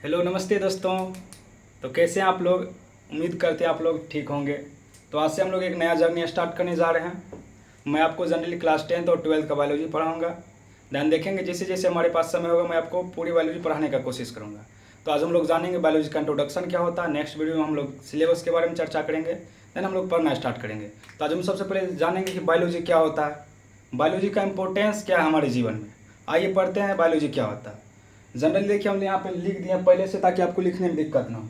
Hello नमस्ते दोस्तों। तो कैसे हैं आप लोग? उम्मीद करते हैं आप लोग ठीक होंगे। तो आज से हम लोग एक नया जर्नी स्टार्ट करने जा रहे हैं। मैं आपको जनरली क्लास 10th और 12th का बायोलॉजी पढ़ाऊंगा। ध्यान देखेंगे, जैसे जैसे हमारे पास समय होगा मैं आपको पूरी बायोलॉजी पढ़ाने का कोशिश करूँगा। तो आज हम लोग जानेंगे बायोलॉजी का इंट्रोडक्शन क्या होता है। नेक्स्ट वीडियो में हम लोग सिलेबस के बारे में चर्चा करेंगे, देन हम लोग पढ़ना स्टार्ट करेंगे। तो आज हम सबसे पहले जानेंगे कि बायोलॉजी क्या होता है, बायोलॉजी का इंपॉर्टेंस क्या है हमारे जीवन में। आइए पढ़ते हैं बायोलॉजी क्या होता है। जनरली देखिए हमने यहाँ पे लिख दिया पहले से ताकि आपको लिखने में दिक्कत ना हो।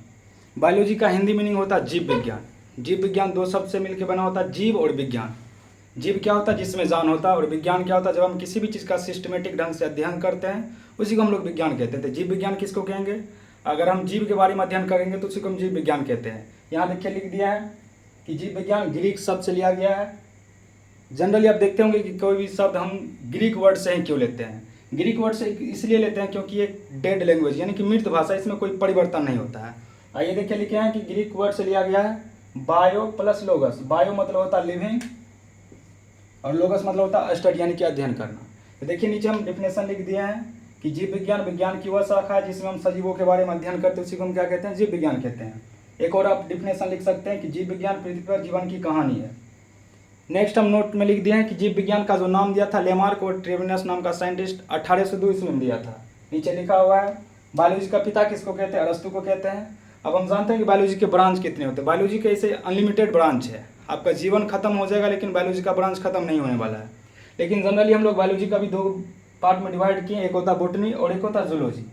बायोलॉजी का हिंदी मीनिंग होता है जीव विज्ञान। जीव विज्ञान दो शब्द से मिलकर बना होता है, जीव और विज्ञान। जीव क्या होता है? जिसमें जान होता है। और विज्ञान क्या होता है? जब हम किसी भी चीज़ का सिस्टमेटिक ढंग से अध्ययन करते हैं उसी को हम लोग विज्ञान कहते हैं। जीव विज्ञान किसको कहेंगे? अगर हम जीव के बारे में अध्ययन करेंगे तो उसी को हम जीव विज्ञान कहते हैं। यहाँ देखिए लिख दिया है कि जीव विज्ञान ग्रीक शब्द से लिया गया है। जनरली आप देखते होंगे कि कोई भी शब्द हम ग्रीक वर्ड से ही क्यों लेते हैं। ग्रीक वर्ड से इसलिए लेते हैं क्योंकि ये डेड लैंग्वेज यानी कि मृत भाषा, इसमें कोई परिवर्तन नहीं होता है। आइए देखिए लिखे हैं कि ग्रीक वर्ड से लिया गया है बायो प्लस लोगस। बायो मतलब होता है लिविंग और लोगस मतलब होता है स्टडी यानी कि अध्ययन करना। तो देखिए नीचे हम डिफिनेशन लिख दिए हैं कि जीव विज्ञान विज्ञान की वह शाखा है जिसमें हम सजीवों के बारे में अध्ययन करते हैं, उसी को हम क्या कहते हैं? जीव विज्ञान कहते हैं। एक और आप डिफिनेशन लिख सकते हैं कि जीव विज्ञान पृथ्वी पर जीवन की कहानी है। नेक्स्ट हम नोट में लिख दिए हैं कि जीव विज्ञान का जो नाम दिया था लेमार्क और ट्रेविनस नाम का साइंटिस्ट 1802 ईस्वी में दिया था। नीचे लिखा हुआ है बायोलॉजी का पिता किसको कहते हैं? अरस्तु को कहते हैं। अब हम जानते हैं कि बायोलॉजी के ब्रांच कितने होते हैं। बायोलॉजी के ऐसे अनलिमिटेड ब्रांच है, आपका जीवन खत्म हो जाएगा लेकिन बायोलॉजी का ब्रांच खत्म नहीं होने वाला है। लेकिन जनरली हम लोग बायोलॉजी का भी दो पार्ट में डिवाइड किए, एक होता है बोटनी और एक होता है जूलॉजी।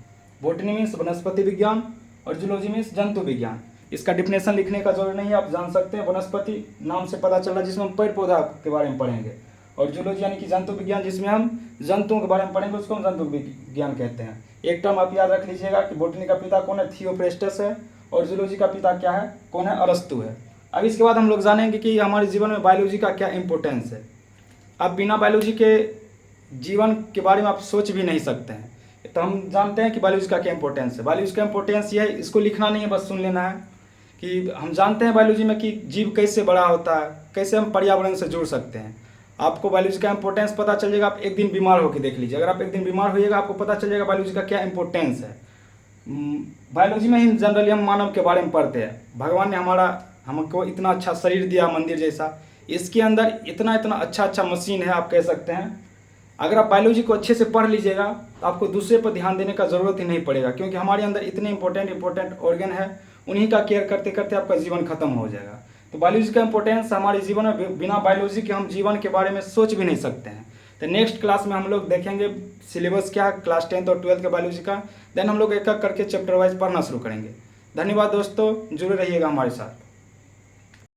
बोटनी मीन्स वनस्पति विज्ञान और जूलॉजी मीन्स जंतु विज्ञान। इसका डिफिनेशन लिखने का जरूर नहीं है, आप जान सकते हैं। वनस्पति नाम से पता चल रहा है जिसमें हम पेड़ पौधा के बारे में पढ़ेंगे, और जूलॉजी यानी कि जंतु विज्ञान जिसमें हम जंतुओं के बारे में पढ़ेंगे, उसको हम जंतु विज्ञान कहते हैं। एक टर्म आप याद रख लीजिएगा कि बोटनी का पिता कौन है? थियोफ्रेस्टस है। और जूलॉजी का पिता क्या है? कौन है? अरस्तु है। अब इसके बाद हम लोग जानेंगे कि हमारे जीवन में बायोलॉजी का क्या इंपॉर्टेंस है। अब बिना बायोलॉजी के जीवन के बारे में आप सोच भी नहीं सकते हैं। तो हम जानते हैं कि बायोलॉजी का क्या इंपॉर्टेंस है। बायोलॉजी का इंपॉर्टेंस ये है, इसको लिखना नहीं है, बस सुन लेना है कि हम जानते हैं बायोलॉजी में कि जीव कैसे बड़ा होता है, कैसे हम पर्यावरण से जुड़ सकते हैं। आपको बायोलॉजी का इंपॉर्टेंस पता चल जाएगा। आप एक दिन बीमार होकर देख लीजिए, अगर आप एक दिन बीमार होइएगा आपको पता चल जाएगा बायोलॉजी का क्या इंपॉर्टेंस है। बायोलॉजी में ही जनरली हम मानव के बारे में पढ़ते हैं। भगवान ने हमको इतना अच्छा शरीर दिया, मंदिर जैसा, इसके अंदर इतना इतना अच्छा अच्छा मशीन है, आप कह सकते हैं। अगर आप बायोलॉजी को अच्छे से पढ़ लीजिएगा तो आपको दूसरे पर ध्यान देने का ज़रूरत ही नहीं पड़ेगा, क्योंकि हमारे अंदर इतने इंपॉर्टेंट ऑर्गन है, उन्हीं का केयर करते करते आपका जीवन खत्म हो जाएगा। तो बायोलॉजी का इंपॉर्टेंस हमारे जीवन में, बिना बायोलॉजी के हम जीवन के बारे में सोच भी नहीं सकते हैं। तो नेक्स्ट क्लास में हम लोग देखेंगे सिलेबस क्या है क्लास 10th और 12th के बायोलॉजी का। देन हम लोग एक एक करके चैप्टर वाइज पढ़ना शुरू करेंगे। धन्यवाद दोस्तों, जुड़े रहिएगा हमारे साथ।